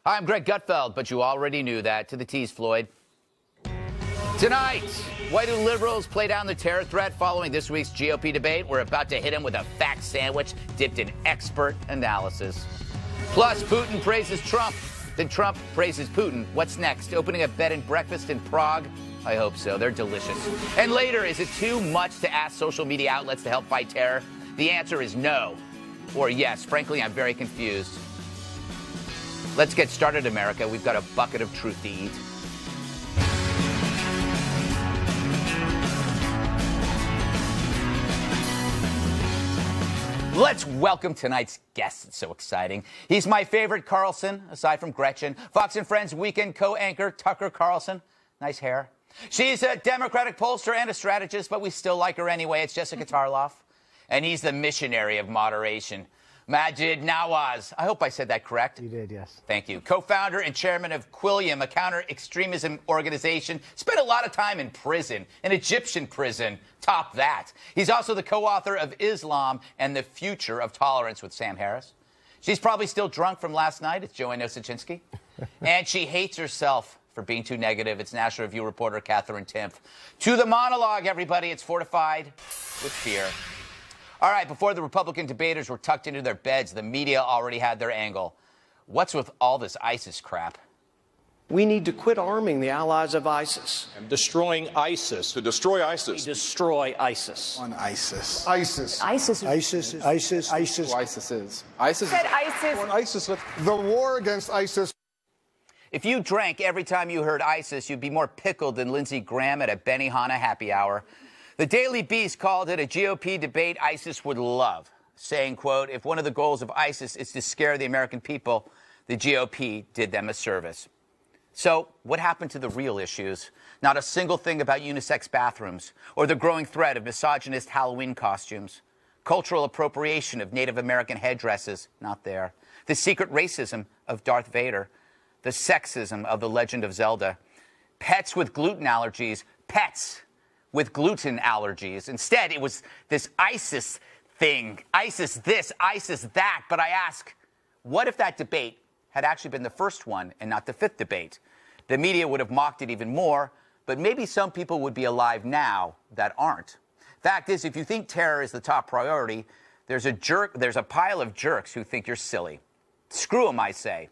Hi, I'm Greg Gutfeld, but you already knew that. To the tease, Floyd. Tonight, why do liberals play down the terror threat following this week's GOP debate? We're about to hit him with a fact sandwich dipped in expert analysis. Plus, Putin praises Trump. Then Trump praises Putin. What's next? Opening a bed and breakfast in Prague? I hope so. They're delicious. And later, is it too much to ask social media outlets to help fight terror? The answer is no. Or yes. Frankly, I'm very confused. Let's get started, America. We've got a bucket of truth to eat. Let's welcome tonight's guest. It's so exciting. He's my favorite Carlson, aside from Gretchen. Fox and Friends weekend co-anchor Tucker Carlson. Nice hair. She's a Democratic pollster and a strategist, but we still like her anyway. It's Jessica Tarlov. And he's the missionary of moderation, Maajid Hawaz. I hope I said that correct. You did, yes. Thank you. Co-founder and chairman of Quilliam, a counter-extremism organization. Spent a lot of time in prison, an Egyptian prison. Top that. He's also the co-author of Islam and the Future of Tolerance with Sam Harris. She's probably still drunk from last night. It's Joanne Nosuchinsky. And she hates herself for being too negative. It's National Review reporter Katherine Timpf. To the monologue, everybody. It's fortified with fear. All right, before the Republican debaters were tucked into their beds, the media already had their angle. What's with all this ISIS crap? We need to quit arming the allies of ISIS. And destroying ISIS. To destroy ISIS. Destroy ISIS. On ISIS. ISIS. ISIS. ISIS. ISIS. ISIS. Who ISIS is. ISIS. Said ISIS. On ISIS. The war against ISIS. If you drank every time you heard ISIS, you'd be more pickled than Lindsey Graham at a Benihana happy hour. The Daily Beast called it a GOP debate ISIS would love, saying, quote, if one of the goals of ISIS is to scare the American people, the GOP did them a service. So what happened to the real issues? Not a single thing about unisex bathrooms or the growing threat of misogynist Halloween costumes. Cultural appropriation of Native American headdresses, not there. The secret racism of Darth Vader. The sexism of The Legend of Zelda. Pets with gluten allergies. Pets with gluten allergies. Instead, it was this ISIS thing. ISIS this, ISIS that. But I ask, what if that debate had actually been the first one and not the fifth debate? The media would have mocked it even more, but maybe some people would be alive now that aren't. Fact is, if you think terror is the top priority, there's a pile of jerks who think you're silly. Screw them, I say,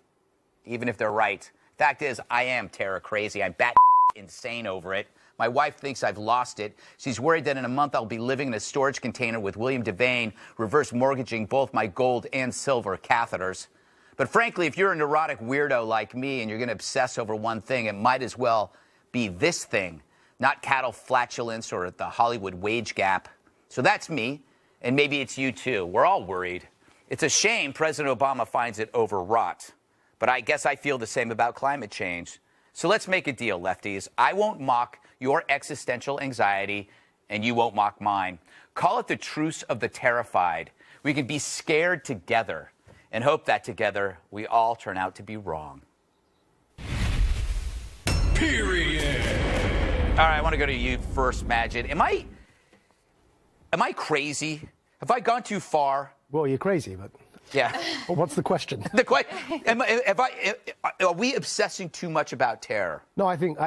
even if they're right. Fact is, I am terror crazy. I'm bat insane over it. My wife thinks I've lost it. She's worried that in a month I'll be living in a storage container with William Devane, reverse mortgaging both my gold and silver catheters. But frankly, if you're a neurotic weirdo like me and you're going to obsess over one thing, it might as well be this thing, not cattle flatulence or the Hollywood wage gap. So that's me, and maybe it's you too. We're all worried. It's a shame President Obama finds it overwrought. But I guess I feel the same about climate change. So let's make a deal, lefties. I won't mock your existential anxiety, and you won't mock mine. Call it the truce of the terrified. We can be scared together and hope that together we all turn out to be wrong. Period. All right, I want to go to you first, Maajid. Am I crazy? Have I gone too far? Well, you're crazy, but... Yeah. Well, what's the question? Are we obsessing too much about terror? No, I think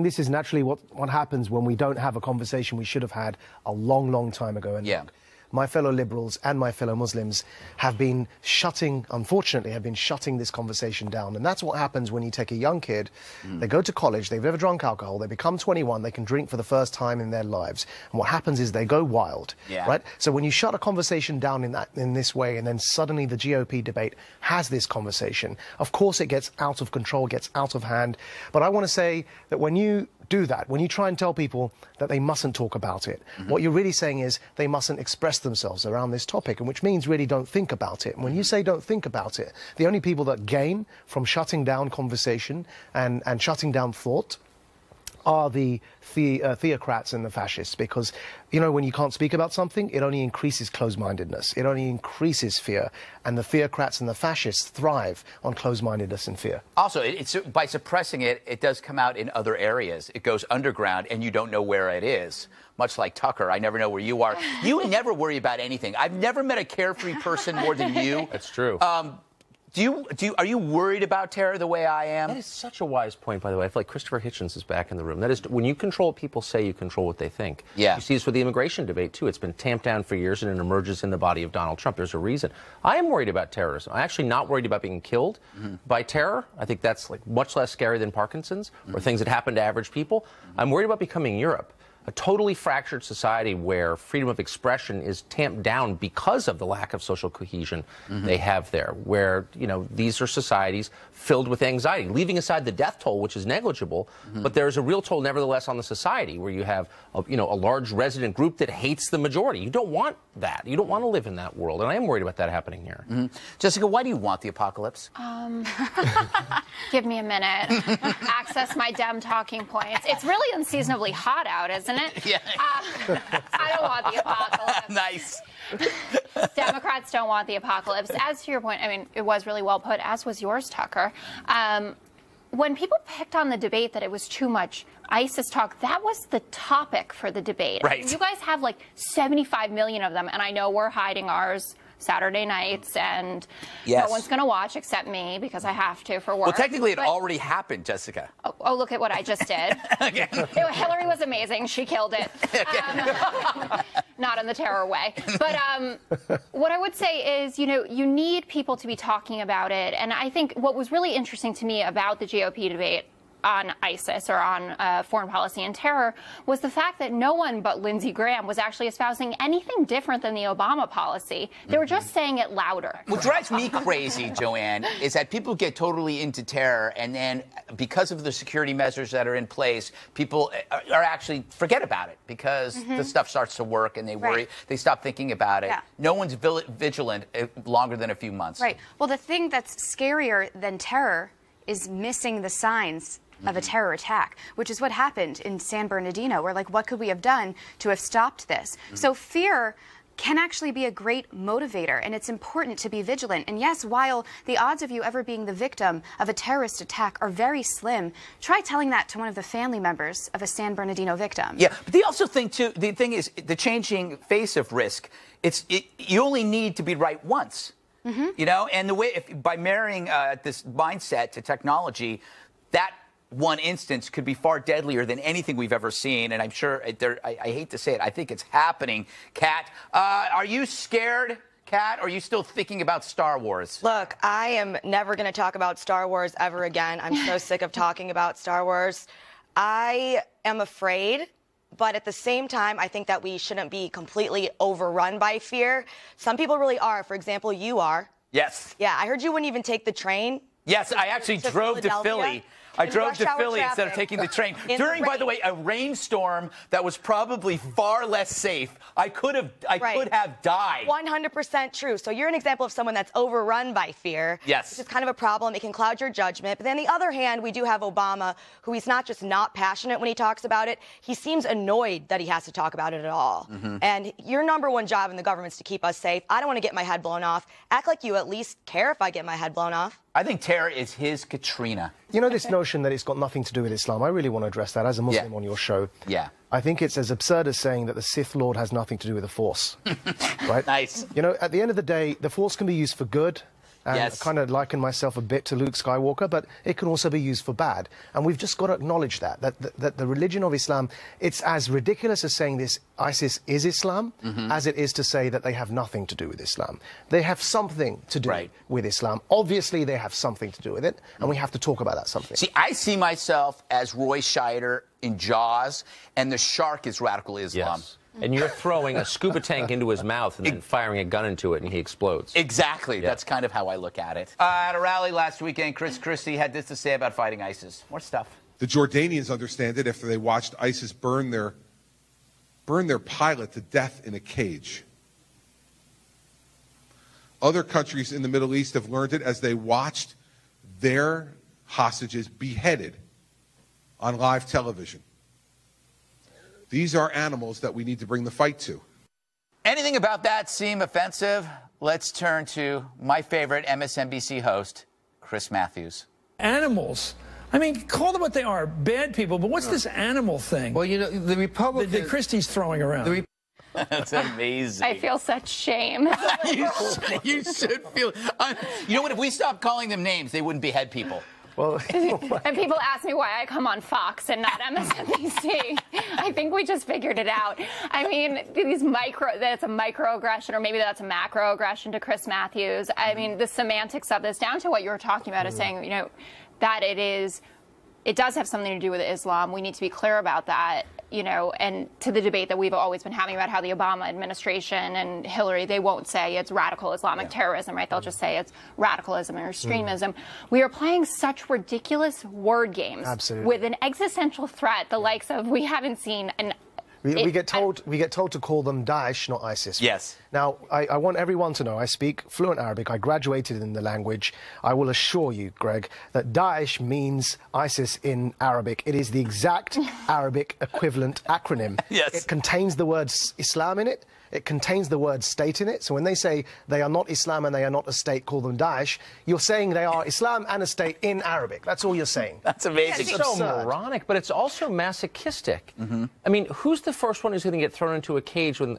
this is naturally what happens when we don't have a conversation we should have had a long, long time ago. And yeah. My fellow liberals and my fellow Muslims have been unfortunately, shutting this conversation down. And that's what happens when you take a young kid, they go to college, they've never drunk alcohol, they become 21, they can drink for the first time in their lives. And what happens is they go wild, right? So when you shut a conversation down in this way, and then suddenly the GOP debate has this conversation, of course it gets out of control, gets out of hand. But I want to say that when you do that, when you try and tell people that they mustn't talk about it, what you're really saying is they mustn't express themselves around this topic, and which means really don't think about it. And when you say don't think about it, the only people that gain from shutting down conversation and shutting down thought are the theocrats and the fascists, because, you know, when you can't speak about something, it only increases closed-mindedness. It only increases fear. And the theocrats and the fascists thrive on closed-mindedness and fear. Also, by suppressing it, it does come out in other areas. It goes underground, and you don't know where it is. Much like Tucker, I never know where you are. You never worry about anything. I've never met a carefree person more than you. That's true. Are you worried about terror the way I am? That is such a wise point, by the way. I feel like Christopher Hitchens is back in the room. That is, when you control what people say, you control what they think. Yeah. You see this with the immigration debate, too. It's been tamped down for years, and it emerges in the body of Donald Trump. There's a reason. I am worried about terrorism. I'm actually not worried about being killed by terror. I think that's like much less scary than Parkinson's or things that happen to average people. I'm worried about becoming Europe. A totally fractured society where freedom of expression is tamped down because of the lack of social cohesion they have there, where, you know, these are societies filled with anxiety, leaving aside the death toll, which is negligible, but there's a real toll nevertheless on the society where you have, a large resident group that hates the majority. You don't want that. You don't want to live in that world, and I am worried about that happening here. Jessica, why do you want the apocalypse? Give me a minute. Access my Dem talking points. It's really unseasonably hot out, isn't it? Yeah. I don't want the apocalypse. Nice. Democrats don't want the apocalypse. As to your point, I mean, it was really well put, as was yours, Tucker. When people picked on the debate that it was too much ISIS talk, that was the topic for the debate. Right. I mean, you guys have like 75 million of them, and I know we're hiding ours Saturday nights, and no one's going to watch except me because I have to for work. Well, technically, it already happened, Jessica. Oh, look at what I just did. Hillary was amazing. She killed it. Not in the terror way. But what I would say is, you need people to be talking about it. And I think what was really interesting to me about the GOP debate on ISIS or on foreign policy and terror was the fact that no one but Lindsey Graham was actually espousing anything different than the Obama policy. They were just saying it louder. What drives me crazy, Joanne, is that people get totally into terror, and then because of the security measures that are in place, people are actually forget about it because the stuff starts to work and they worry. They stop thinking about it. Yeah. No one's vigilant longer than a few months. Right. Well, the thing that's scarier than terror is missing the signs of a terror attack, which is what happened in San Bernardino. We're like, what could we have done to have stopped this? So fear can actually be a great motivator, and it's important to be vigilant. And yes, while the odds of you ever being the victim of a terrorist attack are very slim, try telling that to one of the family members of a San Bernardino victim. Yeah, but they also think, too, the thing is, the changing face of risk, you only need to be right once. And the way, by marrying this mindset to technology, that one instance could be far deadlier than anything we've ever seen, and I'm sure I hate to say it, I think it's happening. Kat, are you scared? Kat, or are you still thinking about Star Wars? Look, I am never going to talk about Star Wars ever again. I'm so sick of talking about Star Wars. I am afraid, but at the same time, I think that we shouldn't be completely overrun by fear. Some people really are. For example, you are. Yes. Yeah, I heard you wouldn't even take the train. Yes, I actually drove to Philly. I drove to Philly instead of taking the train. During, by the way, a rainstorm that was probably far less safe. I could have died. 100% true. So you're an example of someone that's overrun by fear. Yes. Which is kind of a problem. It can cloud your judgment. But then on the other hand, we do have Obama, who he's not just not passionate when he talks about it. He seems annoyed that he has to talk about it at all. And your #1 job in the government is to keep us safe. I don't want to get my head blown off. Act like you at least care if I get my head blown off. I think terror is his Katrina. You know, this notion that it's got nothing to do with Islam, I really want to address that as a Muslim on your show. Yeah. I think it's as absurd as saying that the Sith Lord has nothing to do with the Force. Right? Nice. You know, at the end of the day, the Force can be used for good. And I kind of liken myself a bit to Luke Skywalker, but it can also be used for bad. And we've just got to acknowledge that the religion of Islam, it's as ridiculous as saying this ISIS is Islam as it is to say that they have nothing to do with Islam. They have something to do with Islam. Obviously, they have something to do with it, and we have to talk about that something. See, I see myself as Roy Scheider in Jaws, and the shark is radical Islam. Yes. And you're throwing a scuba tank into his mouth and then firing a gun into it, and he explodes. Exactly. Yeah. That's kind of how I look at it. At a rally last weekend, Christie had this to say about fighting ISIS. More stuff. The Jordanians understand it after they watched ISIS burn their pilot to death in a cage. Other countries in the Middle East have learned it as they watched their hostages beheaded on live television. These are animals that we need to bring the fight to. Anything about that seem offensive? Let's turn to my favorite MSNBC host, Chris Matthews. Animals. I mean, call them what they are, bad people, but what's this animal thing? Well, you know, the Republicans... that Christie's throwing around. That's amazing. I feel such shame. you should feel. You know what? If we stopped calling them names, they wouldn't behead people. Well, and people ask me why I come on Fox and not MSNBC. I think we just figured it out. I mean, that's a microaggression, or maybe that's a macroaggression to Chris Matthews. I mean, the semantics of this, down to what you were talking about, is saying, that it does have something to do with Islam. We need to be clear about that. And to the debate that we've always been having about how the Obama administration and Hillary, they won't say it's radical Islamic terrorism, right? They'll just say it's radicalism or extremism. We are playing such ridiculous word games with an existential threat, the likes of we haven't seen an. We get told to call them Daesh, not ISIS. Yes. Now, I want everyone to know I speak fluent Arabic. I graduated in the language. I will assure you, Greg, that Daesh means ISIS in Arabic. It is the exact Arabic equivalent acronym. Yes. It contains the word Islam in it. It contains the word state in it. So when they say they are not Islam and they are not a state, call them Daesh, you're saying they are Islam and a state in Arabic. That's all you're saying. That's amazing. It's so moronic, but it's also masochistic. I mean, who's the first one who's going to get thrown into a cage when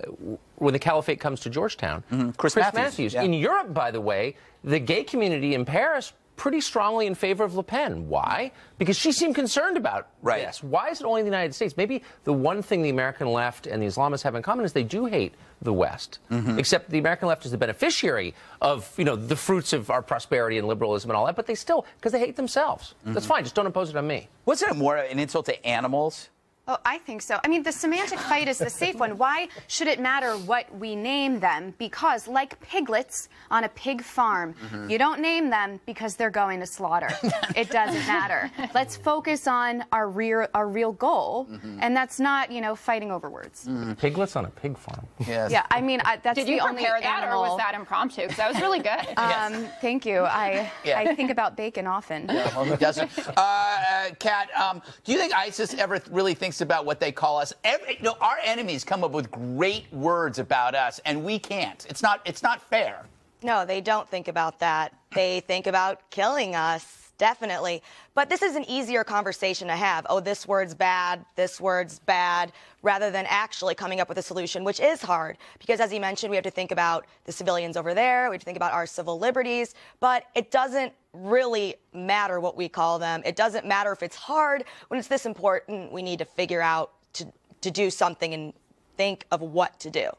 the caliphate comes to Georgetown? Chris Matthews. Yeah. In Europe, by the way, the gay community in Paris pretty strongly in favor of Le Pen. Why? Because she seemed concerned about this. Why is it only the United States? Maybe the one thing the American left and the Islamists have in common is they do hate the West. Except the American left is the beneficiary of, the fruits of our prosperity and liberalism and all that, but they still, because they hate themselves. That's fine, just don't impose it on me. Wasn't it more an insult to animals? Oh, I think so. I mean, the semantic fight is the safe one. Why should it matter what we name them? Because, like piglets on a pig farm, you don't name them because they're going to slaughter. It doesn't matter. Let's focus on our real goal, and that's not, fighting over words. Piglets on a pig farm. Yes. Yeah, I mean, that's Did the you only prepare that, animal. or was that impromptu? Because that was really good. Thank you. I think about bacon often. Yeah, well, who doesn't? Kat, do you think ISIS ever really thinks about what they call us? Our enemies come up with great words about us, and we can't. It's not fair. No, they don't think about that. They think about killing us, definitely. But this is an easier conversation to have. Oh, this word's bad, rather than actually coming up with a solution, which is hard. Because as you mentioned, we have to think about the civilians over there. We have to think about our civil liberties. But it doesn't really matter what we call them. It doesn't matter if it's hard. When it's this important, we need to figure out to do something and think of what to do.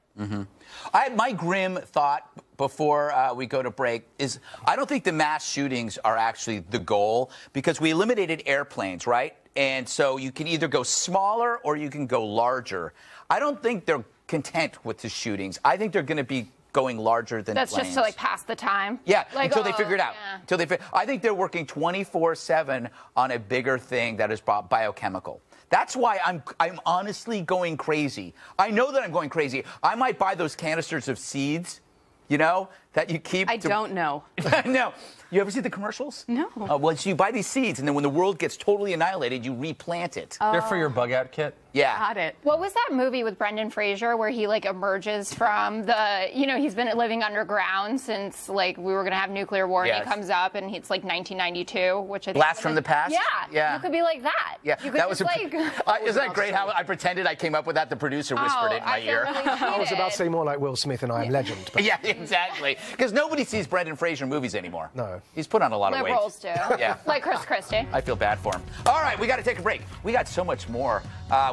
My grim thought before we go to break is I don't think the mass shootings are actually the goal, because we eliminated airplanes, right? And so you can either go smaller or you can go larger. I don't think they're content with the shootings. I think they're going to be going larger than That's planes. just to pass the time. Yeah, like, until they figure it out. Yeah. I think they're working 24/7 on a bigger thing that is biochemical. That's why I'm honestly going crazy. I know that I'm going crazy. I might buy those canisters of seeds, that you keep. I don't know. No. You ever see the commercials? No. Well, so you buy these seeds, and then when the world gets totally annihilated, you replant it. They're for your bug out kit? Yeah. Got it. What was that movie with Brendan Fraser where he emerges from the, he's been living underground since we were going to have nuclear war, and he comes up and it's 1992, which I think Blast from the Past? Yeah. You could be like that. Yeah. You could that was isn't that great how I pretended I came up with that? The producer whispered it in my ear. Really I was about to say more like Will Smith in I Am Legend. But yeah, exactly. Because nobody sees Brendan Fraser movies anymore. No. He's put on a lot of weight. Liberals do. Yeah. Like Chris Christie. I feel bad for him. All right, we got to take a break. We got so much more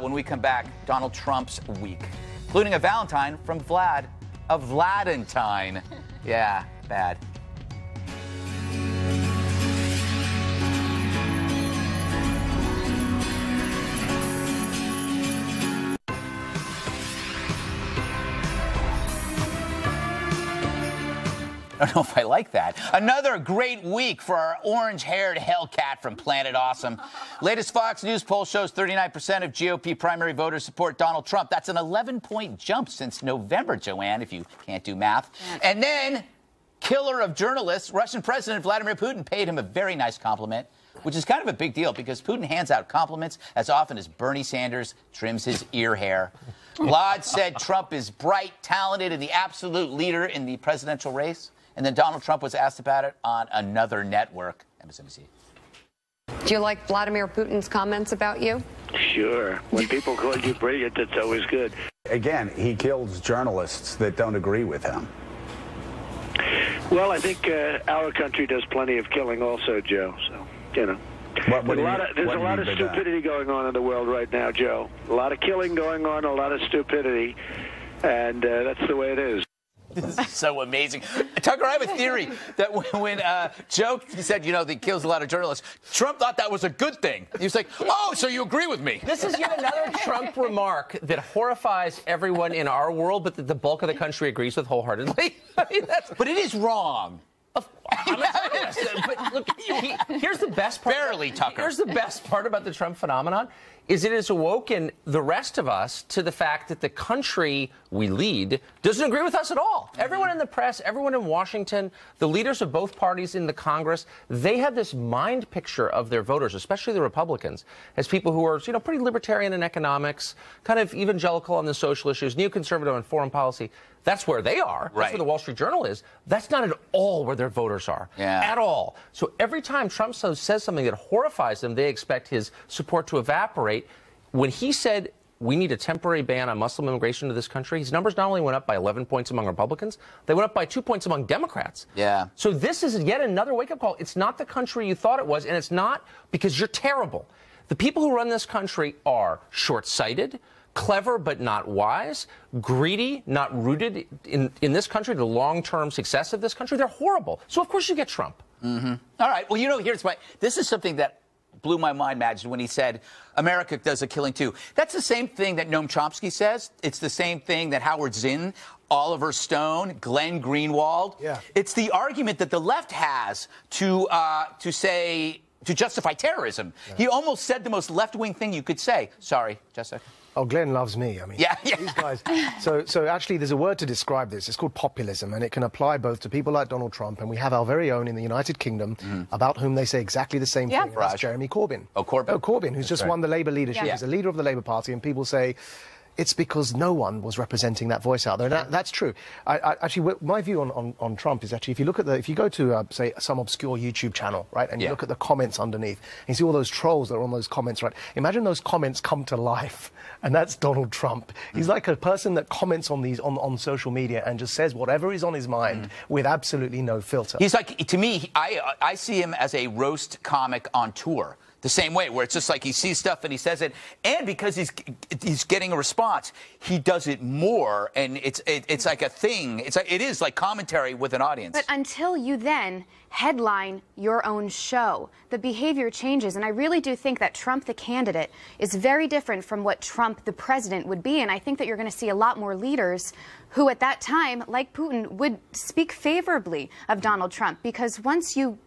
when we come back. Donald Trump's week, including a Valentine from Vlad, a Vladentine. Yeah, bad. I don't know if I like that. Another great week for our orange-haired Hellcat from Planet Awesome. Latest Fox News poll shows 39% of GOP primary voters support Donald Trump. That's an 11-point jump since November, Joanne, if you can't do math. And then, killer of journalists, Russian President Vladimir Putin paid him a very nice compliment, which is kind of a big deal because Putin hands out compliments as often as Bernie Sanders trims his ear hair. Vlad said Trump is bright, talented, and the absolute leader in the presidential race. And then Donald Trump was asked about it on another network, MSNBC. Do you like Vladimir Putin's comments about you? Sure. When people call you brilliant, that's always good. again, he kills journalists that don't agree with him. Well, I think our country does plenty of killing also, Joe. So, you know. There's a lot of stupidity going on in the world right now, Joe. A lot of killing going on, a lot of stupidity, and that's the way it is. This is so amazing. Tucker, I have a theory that when Joe said, you know, that he kills a lot of journalists, Trump thought that was a good thing. He was like, oh, so you agree with me. This is yet another Trump remark that horrifies everyone in our world, but that the bulk of the country agrees with wholeheartedly. I mean, but it is wrong. But look, here's the best part. Barely, Tucker. Here's the best part about the Trump phenomenon is it has awoken the rest of us to the fact that the country we lead doesn't agree with us at all. Everyone in the press, everyone in Washington, the leaders of both parties in the Congress, they have this mind picture of their voters, especially the Republicans, as people who are, you know, pretty libertarian in economics, kind of evangelical on the social issues, neoconservative on foreign policy. That's where they are. That's Right. where the Wall Street Journal is. That's not at all where their voters are. At all. So every time Trump says something that horrifies them, they expect his support to evaporate. When he said we need a temporary ban on Muslim immigration to this country, his numbers not only went up by 11 points among Republicans, they went up by 2 points among Democrats. Yeah. So this is yet another wake-up call. It's not the country you thought it was, and it's not because you're terrible. The people who run this country are short-sighted, clever but not wise, greedy, not rooted in this country, the long-term success of this country. They're horrible. So, of course, you get Trump. Mm-hmm. All right. Well, you know, this is something that blew my mind, Maajid, when he said America does a killing, too. That's the same thing that Noam Chomsky says. It's the same thing that Howard Zinn, Oliver Stone, Glenn Greenwald. Yeah. It's the argument that the left has to justify terrorism. Yeah. He almost said the most left-wing thing you could say. Sorry, Jessica. Oh, Glenn loves me. I mean, yeah. These guys. So actually, there's a word to describe this. It's called populism, and it can apply both to people like Donald Trump, and we have our very own in the United Kingdom, about whom they say exactly the same thing. That's Jeremy Corbyn. Oh, Corbyn. Oh, Corbyn, who's just won the Labour leadership. Yeah. He's a leader of the Labour Party, and people say it's because no one was representing that voice out there. That's true. Actually, my view on Trump is actually, if you go to, say, some obscure YouTube channel, right, and you look at the comments underneath, and you see all those trolls that are on those comments, right, imagine those comments come to life, and that's Donald Trump. He's like a person that comments on these on social media and just says whatever is on his mind with absolutely no filter. He's like, to me, I see him as a roast comic on tour. The same way, where it's just like he sees stuff and he says it, and because he's getting a response, he does it more, and it's like a thing. It is like commentary with an audience. But until you then headline your own show, the behavior changes, and I really do think that Trump, the candidate, is very different from what Trump, the president, would be, and I think that you're going to see a lot more leaders who, at that time, like Putin, would speak favorably of Donald Trump, because once you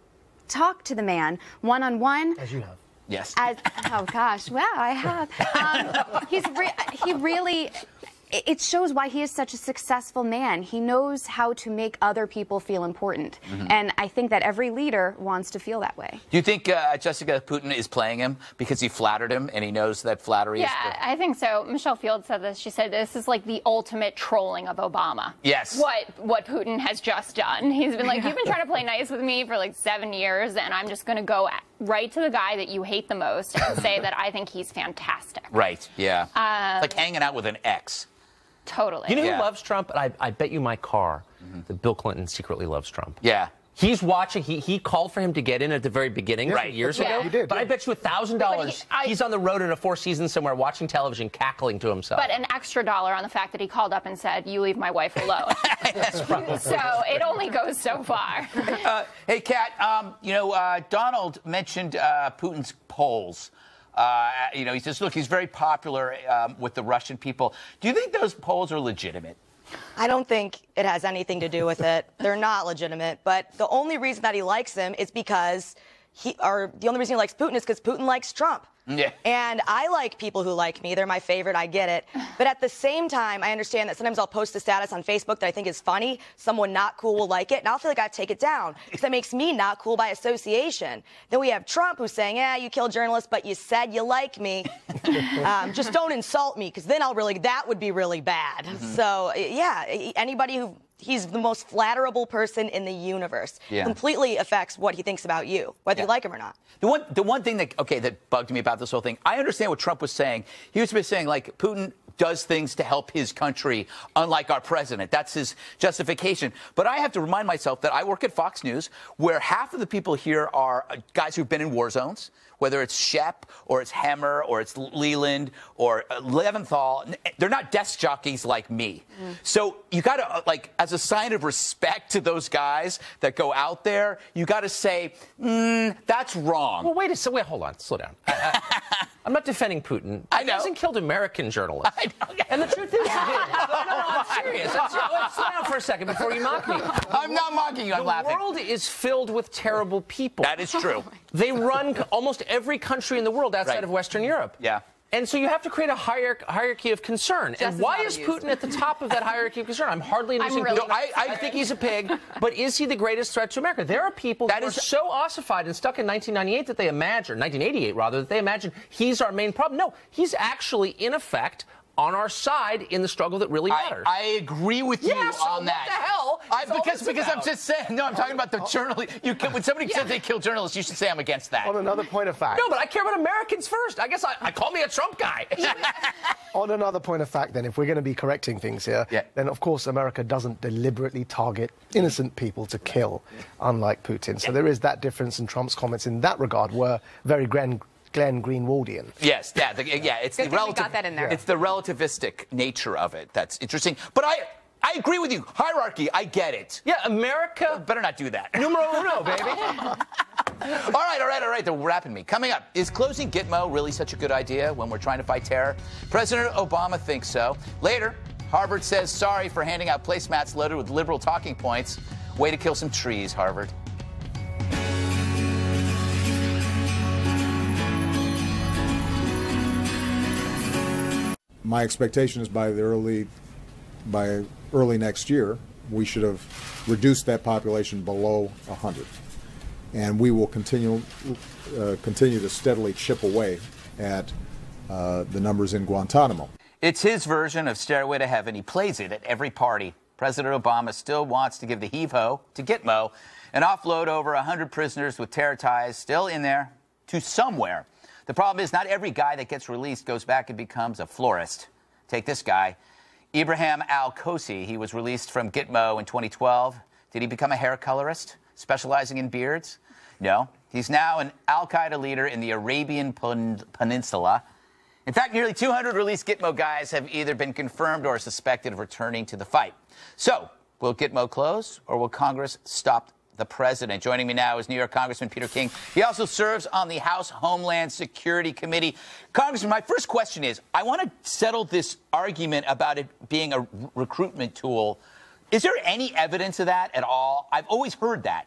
talk to the man one-on-one, as you have. Yes. Oh, gosh. Wow, I have. He really, it shows why he is such a successful man. He knows how to make other people feel important. And I think that every leader wants to feel that way. Do you think, Jessica, Putin is playing him because he flattered him and he knows that flattery is... Yeah, I think so. Michelle Field said this. She said this is like the ultimate trolling of Obama. Yes. What Putin has just done. He's been like, you've been trying to play nice with me for like 7 years, and I'm just going to go right to the guy that you hate the most and say that I think he's fantastic. Right, yeah. It's like hanging out with an ex. Totally. You know who loves Trump? I bet you my car that Bill Clinton secretly loves Trump. Yeah. He's watching. He called for him to get in at the very beginning years ago. He did. But I bet you $1,000 he's on the road in a Four Seasons somewhere watching television, cackling to himself. But an extra $1 on the fact that he called up and said, "You leave my wife alone." So it only goes so far. Hey, Kat. Donald mentioned Putin's polls. He says, look, he's very popular with the Russian people. Do you think those polls are legitimate? I don't think it has anything to do with it. They're not legitimate. But the only reason that he likes him is because the only reason he likes Putin is because Putin likes Trump. Yeah. And I like people who like me. They're my favorite. I get it. But at the same time, I understand that sometimes I'll post a status on Facebook that I think is funny. Someone not cool will like it, and I'll feel like I have to take it down because that makes me not cool by association. Then we have Trump who's saying, you kill journalists, but you said you like me. Just don't insult me, because then that would be really bad. So, yeah, anybody who he's the most flatterable person in the universe. Completely affects what he thinks about you, whether you like him or not. The one thing that bugged me about this whole thing, I understand what Trump was saying. He was saying, like, Putin does things to help his country, unlike our president. That's his justification. But I have to remind myself that I work at Fox News, where half of the people here are guys who've been in war zones, whether it's Shep or it's Hemmer or it's Leland or Leventhal. They're not desk jockeys like me. So you got to, like, as a sign of respect to those guys that go out there, you got to say, that's wrong. Well, wait, hold on, slow down. I'm not defending Putin. I know. He hasn't killed American journalists. I know. And the truth is, no, I'm serious. Slow down for a second before you mock me. I'm not mocking you. I'm laughing. The world is filled with terrible people. That is true. They run almost every country in the world outside of Western Europe. Yeah. And so you have to create a hierarchy of concern. And why is Putin at the top of that hierarchy of concern? I'm hardly endorsing Putin. I think he's a pig, but is he the greatest threat to America? There are people who are so ossified and stuck in 1998 that they imagine, 1988 rather, that they imagine he's our main problem. No, he's actually, in effect, on our side in the struggle that really matters. I agree with you on that. What the hell? Because I'm just saying. No, I'm talking about the journalists. When somebody says they kill journalists, you should say I'm against that. On another point of fact. No, but I care about Americans first. I guess I call me a Trump guy. On another point of fact, then, if we're going to be correcting things here, then of course America doesn't deliberately target innocent people to kill, unlike Putin. So there is that difference, and Trump's comments in that regard were very Glenn Greenwaldian. Yes, it's the got that in there. It's the relativistic nature of it that's interesting. But I agree with you. Hierarchy, I get it. Yeah, America better not do that. Numero uno, baby. All right. They're wrapping me. Coming up, is closing Gitmo really such a good idea when we're trying to fight terror? President Obama thinks so. Later, Harvard says sorry for handing out placemats loaded with liberal talking points. Way to kill some trees, Harvard. My expectation is by early next year, we should have reduced that population below 100, and we will continue to steadily chip away at the numbers in Guantanamo. It's his version of Stairway to Heaven. He plays it at every party. President Obama still wants to give the heave-ho to Gitmo and offload over 100 prisoners with terror ties still in there to somewhere. The problem is not every guy that gets released goes back and becomes a florist. Take this guy, Ibrahim Al-Kosi. He was released from Gitmo in 2012. Did he become a hair colorist, specializing in beards? No. He's now an al-Qaeda leader in the Arabian Peninsula. In fact, nearly 200 released Gitmo guys have either been confirmed or suspected of returning to the fight. So, will Gitmo close, or will Congress stop the president? Joining me now is New York Congressman Peter King. He also serves on the House Homeland Security Committee. Congressman, my first question is, I want to settle this argument about it being a recruitment tool. Is there any evidence of that at all? I've always heard that.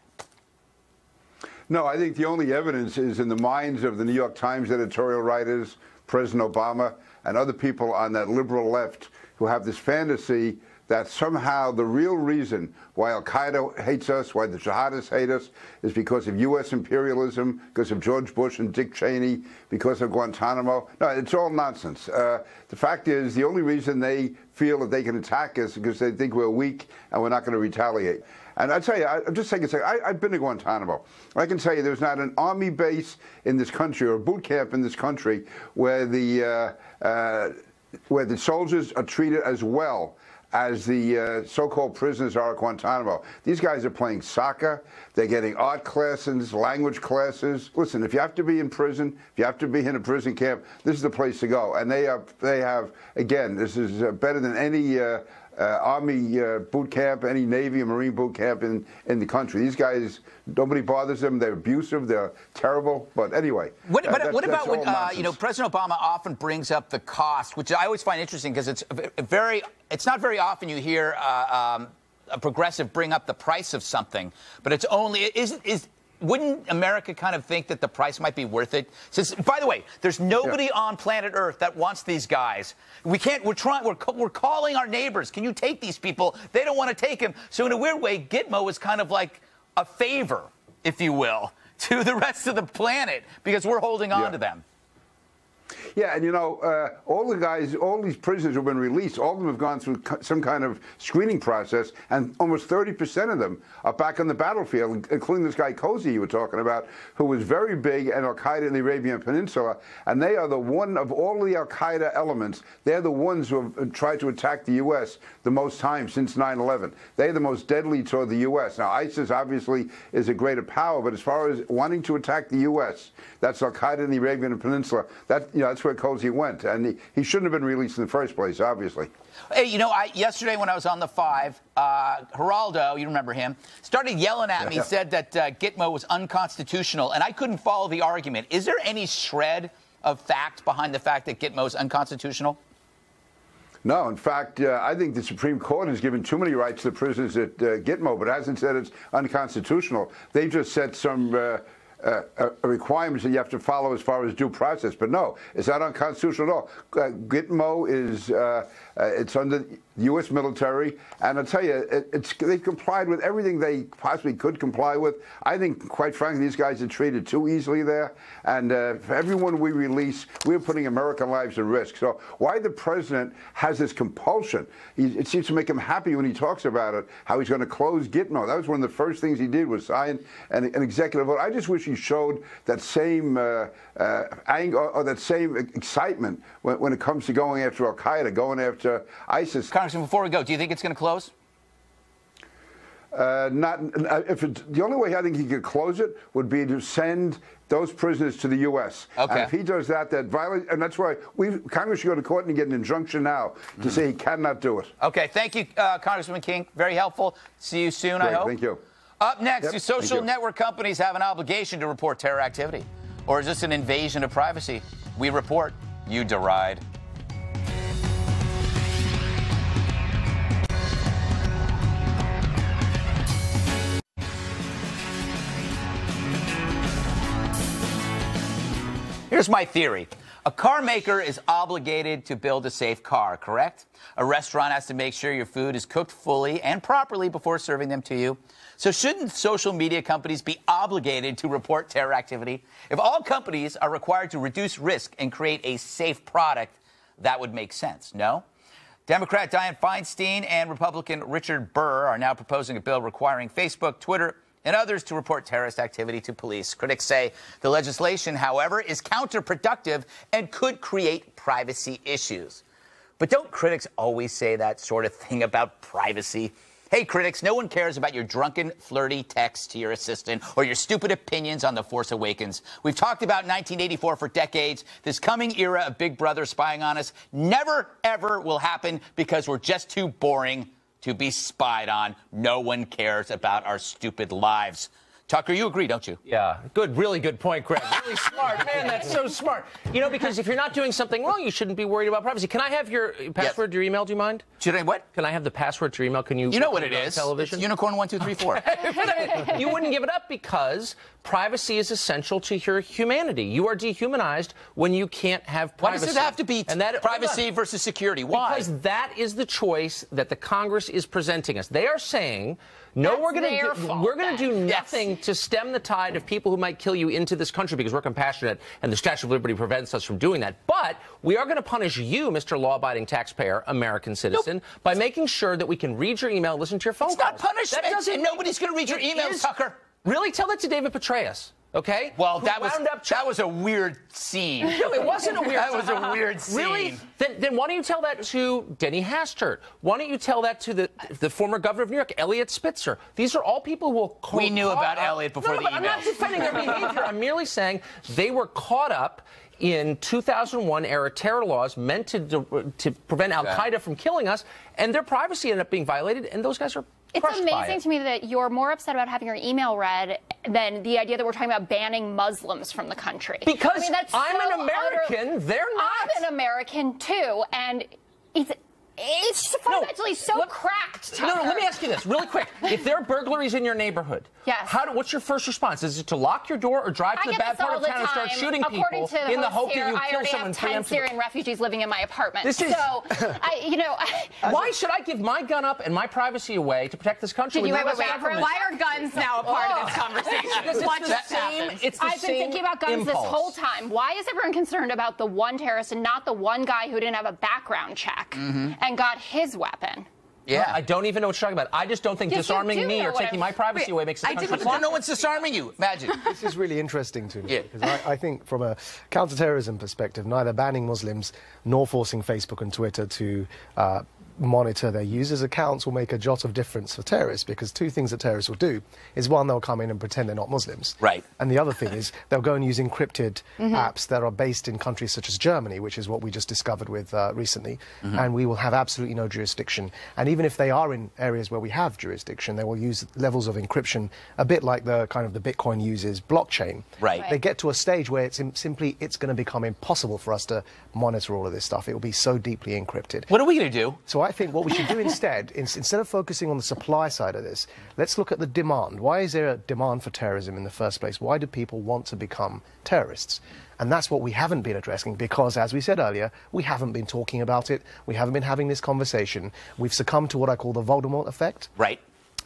No, I think the only evidence is in the minds of the New York Times editorial writers, President Obama, and other people on that liberal left who have this fantasy that somehow the real reason why al-Qaeda hates us, why the jihadists hate us, is because of U.S. imperialism, because of George Bush and Dick Cheney, because of Guantanamo. No, it's all nonsense. The fact is, the only reason they feel that they can attack us is because they think we're weak and we're not going to retaliate. And I tell you, I'm just taking a second. I've been to Guantanamo. I can tell you there's not an army base in this country or a boot camp in this country where the soldiers are treated as well as the so-called prisoners are at Guantanamo. These guys are playing soccer. They're getting art classes, language classes. Listen, if you have to be in prison, if you have to be in a prison camp, this is the place to go. And they have, again, this is better than any Army boot camp, any Navy or Marine boot camp in the country. These guys, nobody bothers them. They're abusive. They're terrible. But anyway. What about when, President Obama often brings up the cost, which I always find interesting because it's not very often you hear a progressive bring up the price of something, but it's only, wouldn't America kind of think that the price might be worth it? Since, by the way, there's nobody on planet Earth that wants these guys. We're calling our neighbors. Can you take these people? They don't want to take them. So in a weird way, Gitmo is kind of like a favor, if you will, to the rest of the planet because we're holding on to them. Yeah, and you know, all the guys, all these prisoners who've been released, all of them have gone through some kind of screening process, and almost 30% of them are back on the battlefield, including this guy Cozy you were talking about, who was very big in Al-Qaeda in the Arabian Peninsula, and they are the one of all the Al-Qaeda elements, they're the ones who have tried to attack the U.S. the most times since 9/11. They're the most deadly toward the U.S. Now, ISIS obviously is a greater power, but as far as wanting to attack the U.S., that's Al-Qaeda in the Arabian Peninsula. That's where Cozy went, and he shouldn't have been released in the first place, obviously. Hey, you know, yesterday when I was on the 5, Geraldo, you remember him, started yelling at me, said that Gitmo was unconstitutional, and I couldn't follow the argument. Is there any shred of fact behind the fact that Gitmo is unconstitutional? No, in fact, I think the Supreme Court has given too many rights to the prisoners at Gitmo, but hasn't said it's unconstitutional. They've just set some requirements that you have to follow as far as due process. But no, it's not unconstitutional at all. Gitmo is it's under the U.S. military, and I'll tell you, they've complied with everything they possibly could comply with. I think, quite frankly, these guys are treated too easily there, and for everyone we release, we're putting American lives at risk. So why the president has this compulsion? It seems to make him happy when he talks about it, how he's going to close Gitmo. That was one of the first things he did, was sign an executive order. I just wish he showed that same anger or that same excitement when it comes to going after Al-Qaeda, going after ISIS. Congressman, before we go, do you think it's going to close? The only way I think he could close it would be to send those prisoners to the U.S. Okay. And if he does that, and that's why Congress should go to court and get an injunction now to say he cannot do it. Okay, thank you, Congressman King. Very helpful. See you soon, Great, I hope. Thank you. Up next, do social network companies have an obligation to report terror activity? Or is this an invasion of privacy? We report, you deride. Here's my theory. A car maker is obligated to build a safe car, correct? A restaurant has to make sure your food is cooked fully and properly before serving them to you. So shouldn't social media companies be obligated to report terror activity? If all companies are required to reduce risk and create a safe product, that would make sense, no? Democrat Dianne Feinstein and Republican Richard Burr are now proposing a bill requiring Facebook, Twitter, and others to report terrorist activity to police. Critics say the legislation, however, is counterproductive and could create privacy issues. But don't critics always say that sort of thing about privacy? Hey, critics, no one cares about your drunken, flirty texts to your assistant or your stupid opinions on The Force Awakens. We've talked about 1984 for decades. This coming era of Big Brother spying on us never, ever will happen because we're just too boring to be spied on. No one cares about our stupid lives. Tucker, you agree, don't you? Yeah, good, really good point, Greg. Really smart. Man, that's so smart. You know, because if you're not doing something wrong, you shouldn't be worried about privacy. Can I have your password to your email? Do you mind? Should I what? Can I have the password to your email? Can you? You know what it is. Television? It's Unicorn 1234. You wouldn't give it up because privacy is essential to your humanity. You are dehumanized when you can't have privacy. Why does it have to be privacy versus security? Why? Because that is the choice that the Congress is presenting us. They are saying, no, we're going to do nothing to stem the tide of people who might kill you into this country because we're compassionate and the Statue of Liberty prevents us from doing that. But we are going to punish you, Mr. Law-abiding taxpayer, American citizen, by making sure that we can read your email, listen to your phone calls. It's not punishment, and nobody's going to read your emails, Tucker. Really? Tell that to David Petraeus. Okay. Well, that was a weird scene. No, it wasn't a weird. That was a weird scene. Really? Then why don't you tell that to Denny Hastert? Why don't you tell that to the former governor of New York, Elliot Spitzer? These are all people who will. We knew about Elliot before the emails. I'm not defending their behavior. I'm merely saying they were caught up in 2001 era terror laws meant to prevent Al-Qaeda from killing us, and their privacy ended up being violated, and those guys are. It's amazing to me that you're more upset about having your email read than the idea that we're talking about banning Muslims from the country. Because I mean, that's I'm an American, they're not. I'm an American, too, and It's fundamentally so cracked. No, let me ask you this really quick. If there are burglaries in your neighborhood, yes. What's your first response? Is it to lock your door or drive to the bad part of town and start shooting people in the hope that you kill someone preemptively? I already have 10 Syrian refugees living in my apartment. Why should I give my gun up and my privacy away to protect this country? Did you have a background? Why are guns now a part of this conversation? What just happened? I've been thinking about guns this whole time. Why is everyone concerned about the one terrorist and not the one guy who didn't have a background check and got his weapon? Yeah. I don't even know what you're talking about. I just don't think disarming me or taking my privacy away makes sense. Well, no one's disarming you. Imagine. This is really interesting to me because I think from a counterterrorism perspective, neither banning Muslims nor forcing Facebook and Twitter to monitor their users' accounts will make a jot of difference for terrorists, because two things that terrorists will do is, one, they'll come in and pretend they're not Muslims. Right. And the other thing is they'll go and use encrypted apps that are based in countries such as Germany, which is what we just discovered with recently, and we will have absolutely no jurisdiction. And even if they are in areas where we have jurisdiction, they will use levels of encryption a bit like the kind of the Bitcoin uses blockchain. Right. They get to a stage where it's going to become impossible for us to monitor all of this stuff. It will be so deeply encrypted. What are we going to do? So I think what we should do instead, instead of focusing on the supply side of this, let's look at the demand. Why is there a demand for terrorism in the first place? Why do people want to become terrorists? And that's what we haven't been addressing, because, as we said earlier, we haven't been talking about it. We haven't been having this conversation. We've succumbed to what I call the Voldemort effect. Right.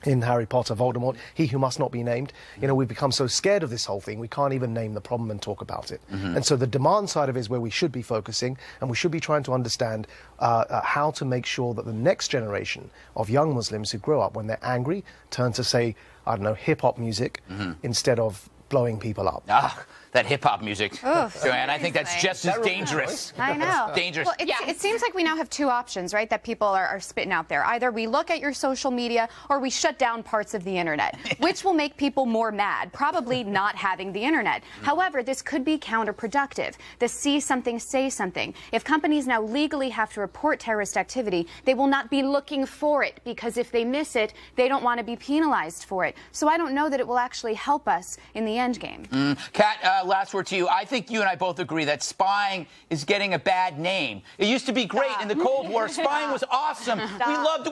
In Harry Potter, Voldemort, he who must not be named. You know, we've become so scared of this whole thing, we can't even name the problem and talk about it. And so the demand side of it is where we should be focusing, and we should be trying to understand how to make sure that the next generation of young Muslims who grow up, when they're angry, turn to, say, I don't know, hip-hop music instead of blowing people up. Ah, that hip-hop music. Joanne, I think that's just as dangerous. I know. Dangerous. Well, it seems like we now have two options, right, that people are spitting out there. Either we look at your social media or we shut down parts of the internet. Which will make people more mad? Probably not having the internet. However, this could be counterproductive. The see something, say something. If companies now legally have to report terrorist activity, they will not be looking for it, because if they miss it, they don't want to be penalized for it. So I don't know that it will actually help us in the end game. Kat, last word to you. I think you and I both agree that spying is getting a bad name. It used to be great in the Cold War. Spying was awesome.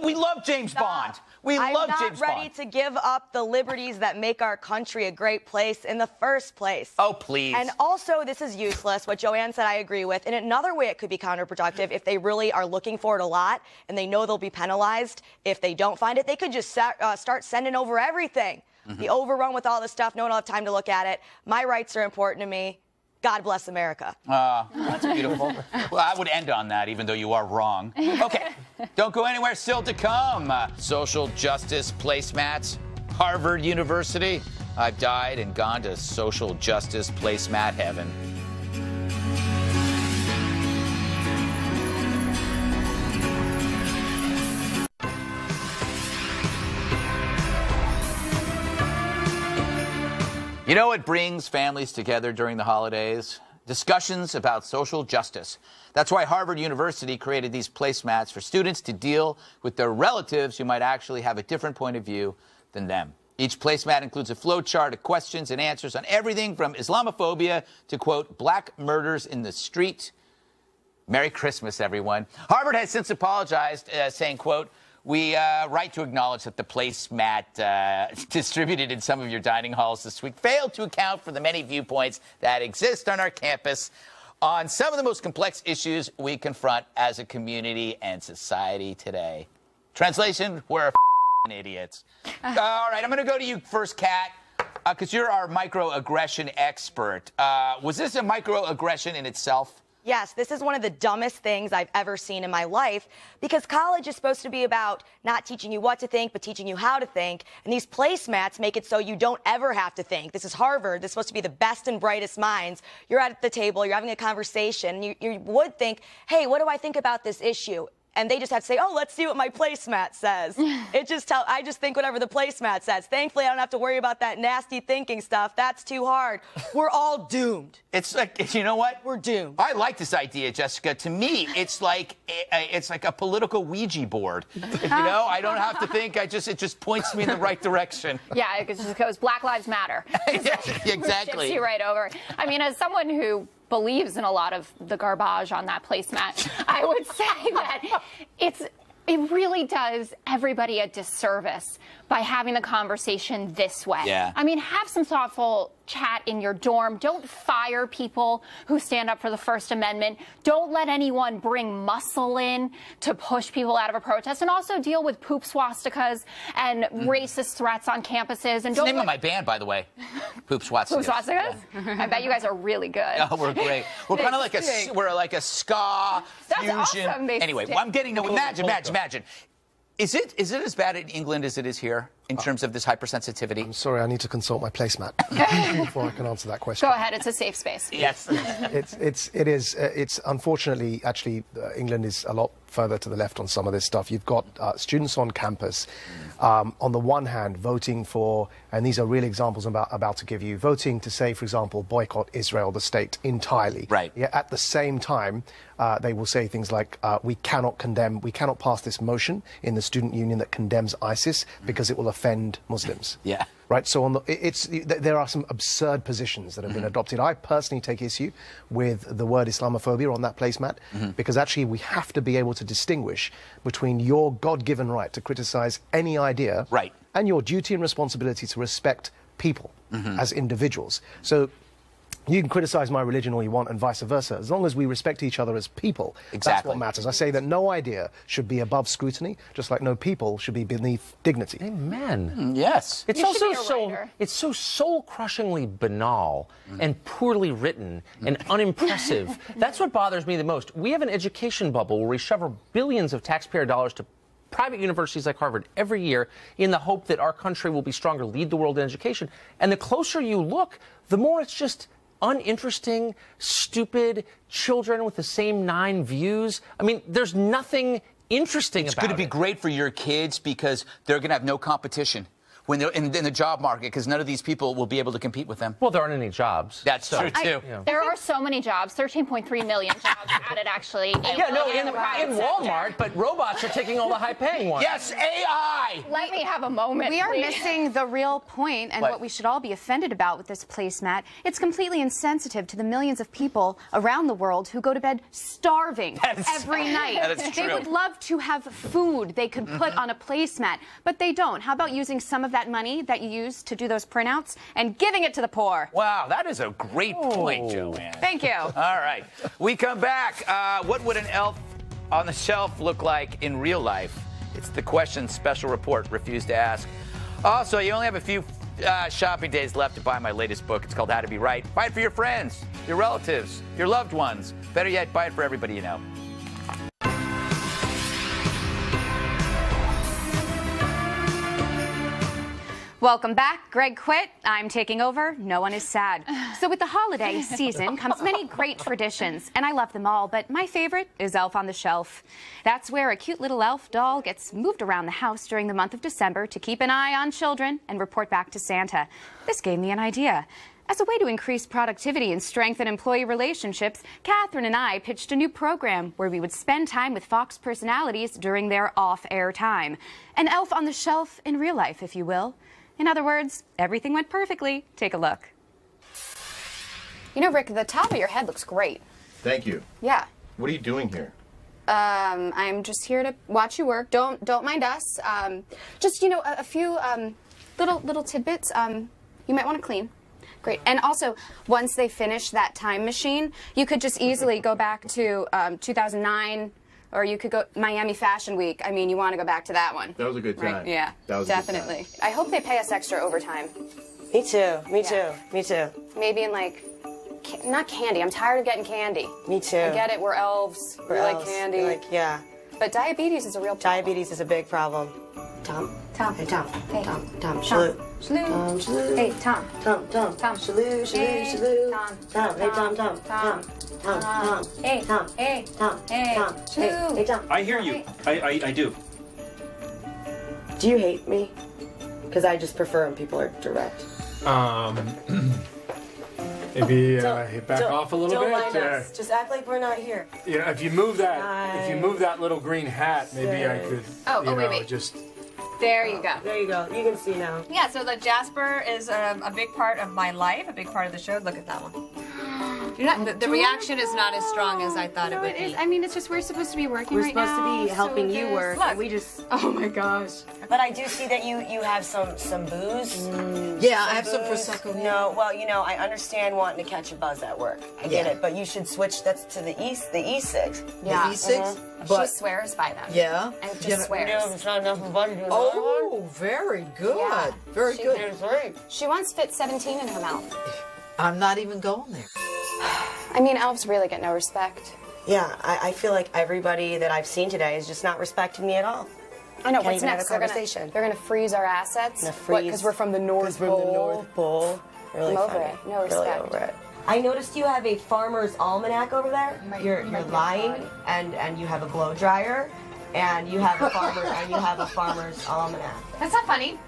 We loved James Bond. We loved James Bond. I'm not ready to give up the liberties that make our country a great place in the first place. Oh, please. And also, this is useless. What Joanne said, I agree with. In another way, it could be counterproductive. If they really are looking for it a lot and they know they'll be penalized if they don't find it, they could just start sending over everything. Be overrun with all this stuff. No one will have time to look at it. My rights are important to me. God bless America. That's beautiful. Well, I would end on that, even though you are wrong. Okay, don't go anywhere. Still to come. Social justice placemats. Harvard University. I've died and gone to social justice placemat heaven. You know what brings families together during the holidays? Discussions about social justice. That's why Harvard University created these placemats for students to deal with their relatives who might actually have a different point of view than them. Each placemat includes a flowchart of questions and answers on everything from Islamophobia to, quote, black murders in the street. Merry Christmas, everyone. Harvard has since apologized, saying, quote, we write to acknowledge that the placemat distributed in some of your dining halls this week failed to account for the many viewpoints that exist on our campus on some of the most complex issues we confront as a community and society today. Translation, we're idiots. All right, I'm going to go to you first, Kat, because you're our microaggression expert. Was this a microaggression in itself? Yes, this is one of the dumbest things I've ever seen in my life, because college is supposed to be about not teaching you what to think, but teaching you how to think. And these placemats make it so you don't ever have to think. This is Harvard. This is supposed to be the best and brightest minds. You're at the table, you're having a conversation, and you would think, hey, what do I think about this issue? And they just have to say, oh, let's see what my placemat says. I just think whatever the placemat says. Thankfully, I don't have to worry about that nasty thinking stuff. That's too hard. We're all doomed. It's like, you know what? We're doomed. I like this idea, Jessica. To me, it's like a political Ouija board. You know, I don't have to think. It just points me in the right direction. Yeah, it just goes Black Lives Matter. Exactly. Shifts you right over. I mean, as someone who believes in a lot of the garbage on that placemat, I would say that it really does everybody a disservice by having the conversation this way. Yeah. I mean, have some thoughtful chat in your dorm. Don't fire people who stand up for the First Amendment. Don't let anyone bring muscle in to push people out of a protest. And also deal with poop swastikas and racist threats on campuses. And It's the name of my band, by the way. Poop swastikas. Poop swastikas? Yeah. I bet you guys are really good. Oh, we're great. We're kind of like we're like a ska fusion. Awesome. Anyway, I'm getting to imagine. Is it as bad in England as it is here in terms of this hypersensitivity? I'm sorry, I need to consult my placemat before I can answer that question. Go ahead, it's a safe space. Yes. It's unfortunately, actually, England is a lot further to the left on some of this stuff. You've got students on campus, on the one hand, voting for, and these are real examples I'm about to give you, voting to say, for example, boycott Israel, the state, entirely. Right. Yeah, at the same time, they will say things like, we cannot pass this motion in the student union that condemns ISIS because it will offend Muslims. Yeah. Right, so there are some absurd positions that have been adopted. I personally take issue with the word Islamophobia on that placemat because actually we have to be able to distinguish between your God-given right to criticize any idea and your duty and responsibility to respect people as individuals. So you can criticize my religion all you want and vice versa. As long as we respect each other as people, that's what matters. I say that no idea should be above scrutiny, just like no people should be beneath dignity. Amen. Yes. It's also it's so soul-crushingly banal and poorly written and unimpressive. That's what bothers me the most. We have an education bubble where we shove billions of taxpayer dollars to private universities like Harvard every year in the hope that our country will be stronger, lead the world in education. And the closer you look, the more it's just uninteresting, stupid, children with the same 9 views. I mean, there's nothing interesting about it. It's going to be great for your kids because they're going to have no competition when they're in the job market because none of these people will be able to compete with them. Well, there aren't any jobs. That's true, too. There are so many jobs, 13.3 million jobs added, actually. Yeah, no, in Walmart, but robots are taking all the high-paying ones. Yes, AI! Let me have a moment, We are please. missing the real point and what we should all be offended about with this placemat. It's completely insensitive to the millions of people around the world who go to bed starving every night. That is They true. would love to have food they could put on a placemat, but they don't. How about using some of that money that you use to do those printouts and giving it to the poor? Wow, that is a great point, Joanne. Thank you. All right. We come back. What would an elf on the shelf look like in real life? It's the question Special Report refused to ask. Also, you only have a few shopping days left to buy my latest book. It's called How to Be Right. Buy it for your friends, your relatives, your loved ones. Better yet, buy it for everybody you know. Welcome back. Greg quit. I'm taking over. No one is sad. So with the holiday season comes many great traditions, and I love them all, but my favorite is Elf on the Shelf. That's where a cute little elf doll gets moved around the house during the month of December to keep an eye on children and report back to Santa. This gave me an idea. As a way to increase productivity and strengthen employee relationships, Katherine and I pitched a new program where we would spend time with Fox personalities during their off-air time. An elf on the shelf in real life, if you will. In other words, everything went perfectly. Take a look. You know, Rick, the top of your head looks great. Thank you. Yeah. What are you doing here? I'm just here to watch you work. Don't mind us. Just, you know, a few little tidbits you might want to clean. Great. And also, once they finish that time machine, you could just easily go back to 2009, or you could go Miami Fashion Week. I mean, you want to go back to that one. That was a good time. Right? Yeah, that was a good time. definitely. I hope they pay us extra overtime. Me too. Me too. Me too. Maybe in like, not candy. I'm tired of getting candy. Me too. I get it. We're elves. We like candy. Yeah. But diabetes is a real problem. Diabetes is a big problem. Tom. Tom. Hey, Tom. Hey. Tom. Salute. Salute. Tom. Salute. Hey, Tom. Tom. Salute. Salute. Salute. Tom. Hey, Tom. Tom. Hey. Tom. Hey. Tom. Hey. Tom. Hey, Tom. I hear you. I do. Do you hate me? Because I just prefer when people are direct. Maybe back off a little don't bit. Mind us. Just act like we're not here. You know, if you move that little green hat, maybe I could. Wait. Just. There you go. There you go. You can see now. Yeah, so the Jasper is a big part of my life, a big part of the show. Look at that one. The reaction is not as strong as I thought it would be. I mean, it's just we're supposed to be working We're right now. supposed to be helping you work, Look. and we just. Oh my gosh. But I do see that you have some booze. Yeah, I have some Prosecco here. No, well, I understand wanting to catch a buzz at work. I get it, but you should switch. That's to the E6. Yeah. The E6? She swears by them. Yeah. And just swears. It's not enough fun to do Oh, very good. Yeah. Very She- good. She once fit 17 in her mouth. I'm not even going there. I mean, elves really get no respect. Yeah, I feel like everybody that I've seen today is just not respecting me at all. I know. Can't What's even have next? a conversation. They're gonna freeze our assets. What? Because we're from the North Pole. From the North Pole. Really I'm over funny. it. No respect. Really over it. I noticed you have a farmer's almanac over there. You're lying, and you have a blow dryer, and you have a farmer's almanac. That's not funny.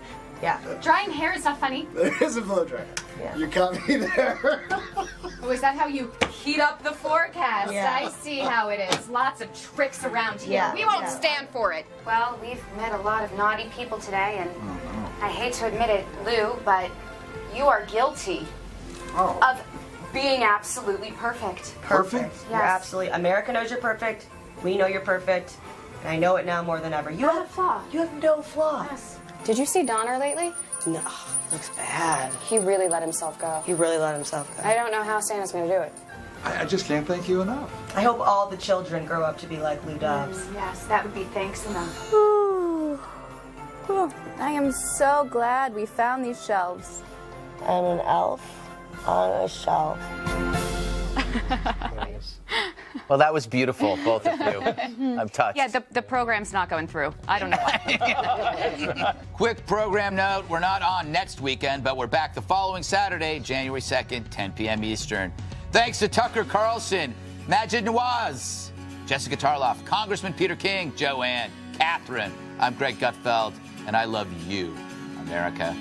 Yeah. Drying hair is not funny. There is a blow dryer. Yeah. You caught me there. Oh, is that how you heat up the forecast? Yeah. I see how it is. Lots of tricks around here. Yeah, We won't yeah. stand for it. Well, we've met a lot of naughty people today, and I hate to admit it, Lou, but you are guilty of being absolutely perfect. Perfect. Yes. You're absolutely. America knows you're perfect. We know you're perfect. And I know it now more than ever. You Not have a flaw. You have no flaws. Yes. Did you see Donner lately? No, looks bad. He really let himself go. He really let himself go. I don't know how Santa's going to do it. I just can't thank you enough. I hope all the children grow up to be like Lou Dobbs. Yes, that would be thanks enough. Ooh. Ooh. I am so glad we found these shelves. And an elf on a shelf. Well, that was beautiful, both of you. I'm touched. Yeah, the program's not going through. I don't know why. Quick program note, we're not on next weekend, but we're back the following Saturday, January 2nd, 10 p.m. Eastern. Thanks to Tucker Carlson, Maajid Hawaz, Jessica Tarlov, Congressman Peter King, Joanne, Katherine. I'm Greg Gutfeld, and I love you, America.